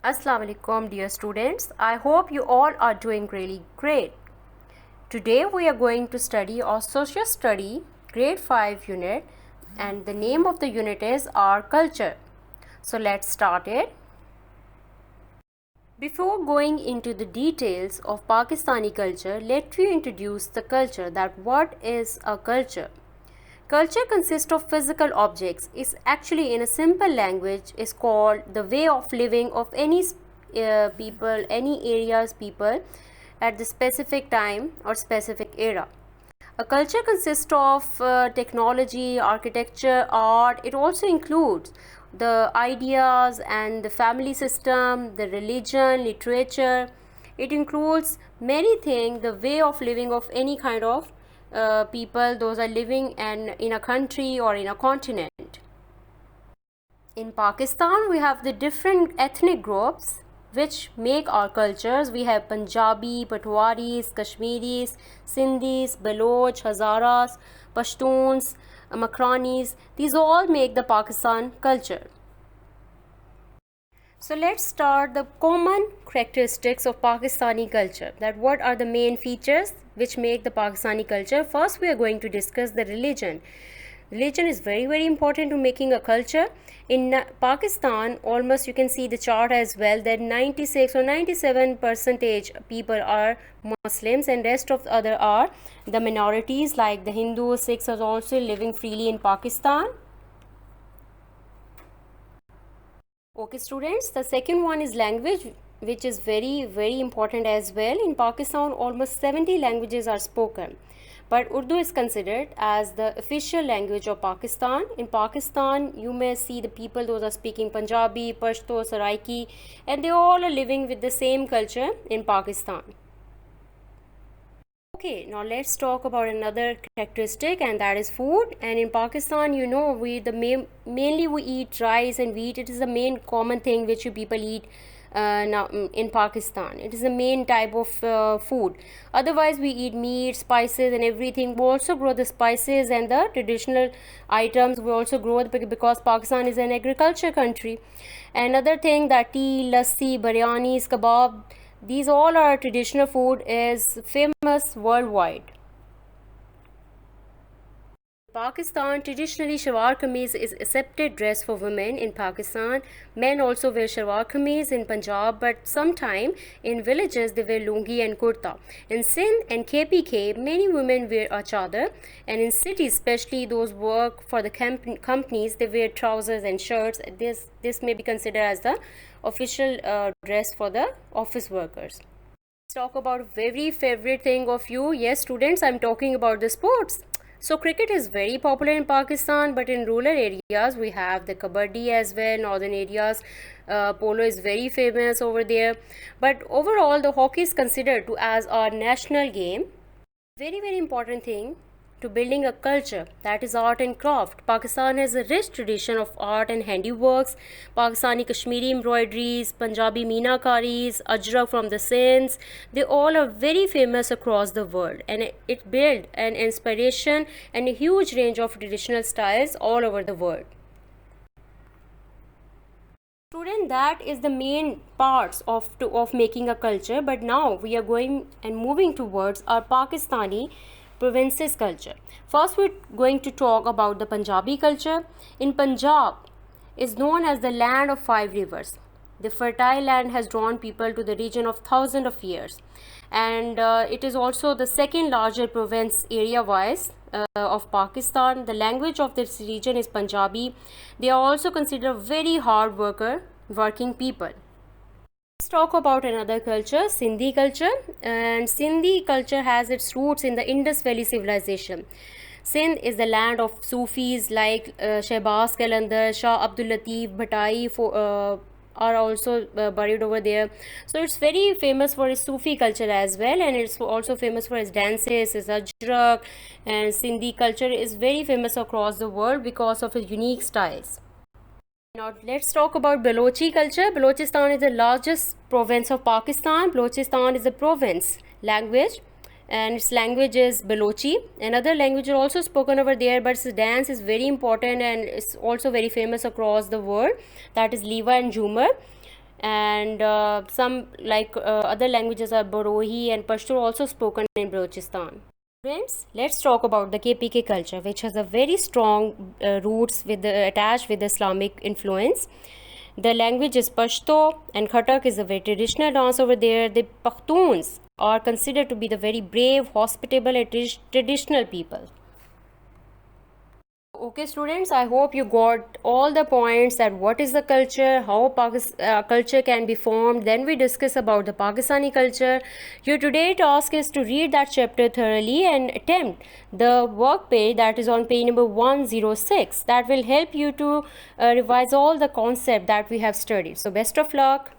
Assalamu alaikum dear students. I hope you all are doing really great. Today we are going to study our social study grade 5 unit and the name of the unit is our culture. So let's start it. Before going into the details of Pakistani culture, let me introduce the culture, that what is a culture. Culture consists of physical objects. It's actually, in a simple language, is called the way of living of any people, any area's people at the specific time or specific era. A culture consists of technology, architecture, art. It also includes the ideas and the family system, the religion, literature. It includes many things, the way of living of any kind of people, those are living in a country or in a continent. In Pakistan, we have the different ethnic groups which make our cultures. We have Punjabi, Patwaris, Kashmiris, Sindhis, Baloch, Hazaras, Pashtuns, Makranis. These all make the Pakistan culture. So let's start the common characteristics of Pakistani culture. That what are the main features which make the Pakistani culture? First, we are going to discuss the religion. Religion is very important to making a culture. In Pakistan, almost you can see the chart as well, that 96 or 97 percentage people are Muslims and rest of the other are the minorities like the Hindus, Sikhs are also living freely in Pakistan. Okay students, the second one is language, which is very important as well. In Pakistan, almost 70 languages are spoken, but Urdu is considered as the official language of Pakistan. In Pakistan, you may see the people, those are speaking Punjabi, Pashto, Saraiki, and they all are living with the same culture in Pakistan. Okay, now let's talk about another characteristic, and that is food. And in Pakistan, you know, mainly we eat rice and wheat. It is the main common thing which you people eat now in Pakistan. It is the main type of food. Otherwise, we eat meat, spices, and everything. We also grow the spices and the traditional items. We also grow it because Pakistan is an agriculture country. Another thing, that tea, lassi, biryanis, kebab. These all are traditional food, is famous worldwide. Pakistan, traditionally shalwar kameez is accepted dress for women in Pakistan. Men also wear shalwar kameez in Punjab, but sometime in villages they wear lungi and kurta. In Sindh and KPK, many women wear a chadar, and in cities, especially those work for the companies, they wear trousers and shirts. This may be considered as the official dress for the office workers. Let's talk about very favorite thing of you. Yes students, I'm talking about the sports. So cricket is very popular in Pakistan, but in rural areas we have the kabaddi as well. Northern areas, polo is very famous over there. But overall, the hockey is considered to as our national game. Very important thing to building a culture, that is art and craft. Pakistan has a rich tradition of art and handiworks. Pakistani Kashmiri embroideries, Punjabi meenakaris, ajrak from the Sindhs, they all are very famous across the world, and it built an inspiration and a huge range of traditional styles all over the world. Student, that is the main parts of making a culture. But now we are going and moving towards our Pakistani provinces culture. First, we're going to talk about the Punjabi culture. In Punjab is known as the land of 5 rivers. The fertile land has drawn people to the region of thousands of years, and it is also the second larger province area wise of Pakistan. The language of this region is Punjabi. They are also considered very hard working people. Let's talk about another culture, Sindhi culture. And Sindhi culture has its roots in the Indus Valley civilization. Sindh is the land of Sufis like Shehbaz Qalandar, Shah Abdul Latif Bhattai are also buried over there. So it's very famous for its Sufi culture as well, and it's also famous for its dances, its ajrak, and Sindhi culture is very famous across the world because of its unique styles. Now let's talk about Balochi culture. Balochistan is the largest province of Pakistan. Balochistan is a province language, and its language is Balochi. Another language is also spoken over there, but its dance is very important and it's also very famous across the world. That is Liva and Jhumar. and some like other languages are Borohi and Pashto also spoken in Balochistan. Friends, let's talk about the KPK culture, which has a very strong roots with attached with Islamic influence. The language is Pashto, and Khatak is a very traditional dance over there. The Pakhtuns are considered to be the very brave, hospitable, and traditional people. Okay, students, I hope you got all the points that what is the culture, how culture can be formed. Then we discuss about the Pakistani culture. Your today task is to read that chapter thoroughly and attempt the work page that is on page number 106. That will help you to revise all the concept that we have studied. So best of luck.